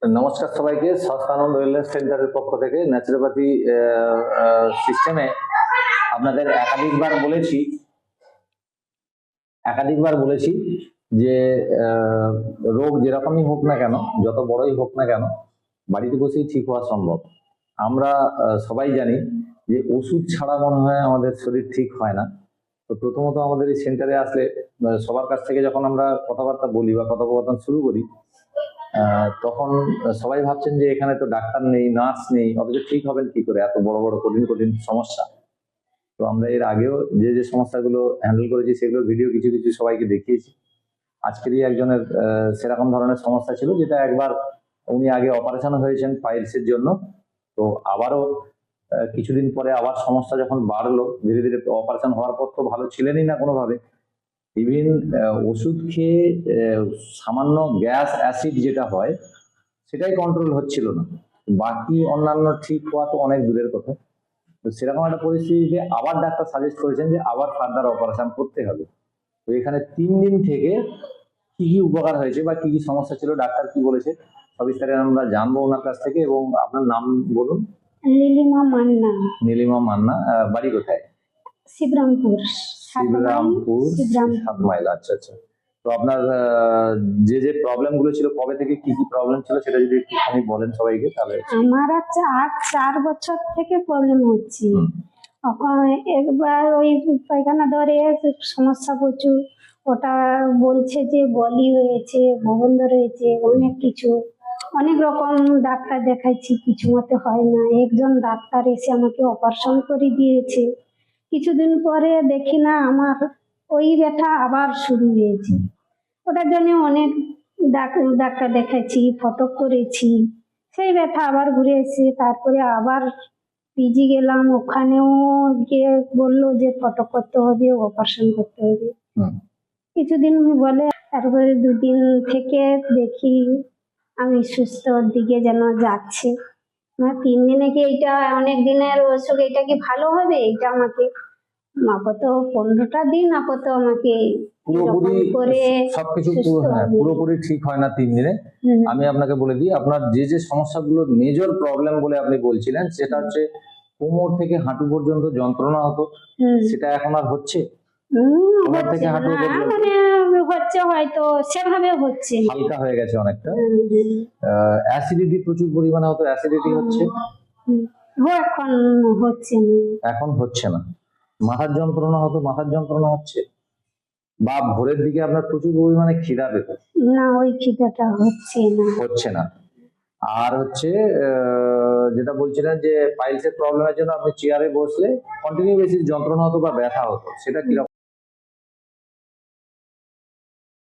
নমস্কার সবাইকে। স্বাস্থ্যানন্দ ওয়েলনেস সেন্টারের পক্ষ থেকে ন্যাচুরোপ্যাথি সিস্টেমে আপনাদের একাধিকবার বলেছি যে রোগ যেরকমই হোক না কেন, যত বড়ই হোক না কেন, বাড়িতে বসেই ঠিক হওয়া সম্ভব। আমরা সবাই জানি যে ওষুধ ছাড়া মনে হয় আমাদের শরীর ঠিক হয় না। তো প্রথমত আমাদের এই সেন্টারে আসলে সবার কাছ থেকে যখন আমরা কথাবার্তা বলি বা কথোপকথন শুরু করি, তখন সবাই ভাবছেন যে এখানে তো ডাক্তার নেই, নার্স নেই, অথচ ঠিক হবেন কি করে, এত বড় বড় কঠিন কঠিন সমস্যা। তো আমরা এর আগেও যে যে সমস্যাগুলো হ্যান্ডেল করেছি সেগুলোর ভিডিও কিছু কিছু সবাইকে দেখিয়েছি। আজকেরই একজনের সেরকম ধরনের সমস্যা ছিল, যেটা একবার উনি আগে অপারেশন হয়েছেন পাইলসের জন্য। তো আবারও কিছুদিন পরে আবার সমস্যা যখন বাড়লো ধীরে ধীরে, অপারেশন হওয়ার পর তো ভালো ছিলেনই না কোনোভাবে। ইভিন ওষুধ খেয়ে সামান্য গ্যাস অ্যাসিড যেটা হয় সেটাই কন্ট্রোল হচ্ছিল না, বাকি অন্যান্য ঠিক হওয়া তো অনেক দূরের কথা। তো সেরকম একটা পরিস্থিতিতে আবার ডাক্তার সাজেস্ট করেছেন যে আবার ফার্দার অপারেশন করতে হবে। তো এখানে 3 দিন থেকে কি কি উপকার হয়েছে বা কি কি সমস্যা ছিল, ডাক্তার কি বলেছে সবিস্তারে আমরা জানবো ওনার কাছ থেকে। এবং আপনার নাম বলুন। নীলিমা মান্না। নীলিমা মান্না, বাড়ি কোথায়? শিবরামপুর। 7 মাইল। আচ্ছা আচ্ছা। তো আপনার যে যে প্রবলেম গুলো ছিল, কবে থেকে কি কি প্রবলেম ছিল সেটা যদি একটুখানি বলেন সবাইকে তাহলে। আমার আজ 4 বছর থেকে প্রবলেম হচ্ছে। একবার ওই পায়খানা ধরে সমস্যা প্রচুর, ওটা বলছে যে বলি হয়েছে, ভবন্ধ রয়েছে, অনেক কিছু, অনেক রকম ডাক্তার দেখাইছি, কিছু মতে হয় না। একজন ডাক্তার এসে আমাকে অপারেশন করে দিয়েছে। কিছুদিন পরে দেখি না আমার ওই ব্যথা আবার শুরু হয়েছে। ওটার জন্য অনেক ডাক্তার দেখাইছি, ফটো করেছি, সেই ব্যথা আবার ঘুরে এসে তারপরে আবার পিজি গেলাম, ওখানেও গিয়ে বললো যে ফটো করতে হবে, অপারেশন করতে হবে। কিছুদিন বলে, তারপরে 2 দিন থেকে দেখি আমি সুস্থর দিকে যেন যাচ্ছে। 3 দিনে কি এটা অনেক দিনের অসুখ, এটা কি ভালো হবে? এটা আমাকে আপাতত 15টা দিন আপাতত আমাকে পুরোপুরি সবকিছু পুরোপুরি ঠিক হয় না 3 দিনে। আমি আপনাকে বলে দিই, আপনার যে যে সমস্যাগুলো মেজর প্রবলেম বলে আপনি বলছিলেন, সেটা হচ্ছে কোমর থেকে হাঁটু পর্যন্ত যন্ত্রণা হতো, সেটা এখন আর হচ্ছে? কোমর থেকে হাঁটু পর্যন্ত হচ্ছে, হয়তো সেভাবে হচ্ছে, হালকা হয়ে গেছে অনেকটা। অ্যাসিডিটি প্রচুর পরিমাণে হতো, অ্যাসিডিটি হচ্ছে? এখন হচ্ছে না। মাথার যন্ত্রণা হতো, মাথার যন্ত্রণা হচ্ছে? বা ভোরের দিকে আপনার প্রচুর পরিমাণে খিদা পেত? না, ওই খিদাটা হচ্ছে না। আর হচ্ছে যেটা বলছিলেন যে পাইলসের প্রবলেমের জন্য আপনি চেয়ারে বসলে কন্টিনিউ বেসিস যন্ত্রণা হতো বা ব্যথা হতো, সেটা কিরকম?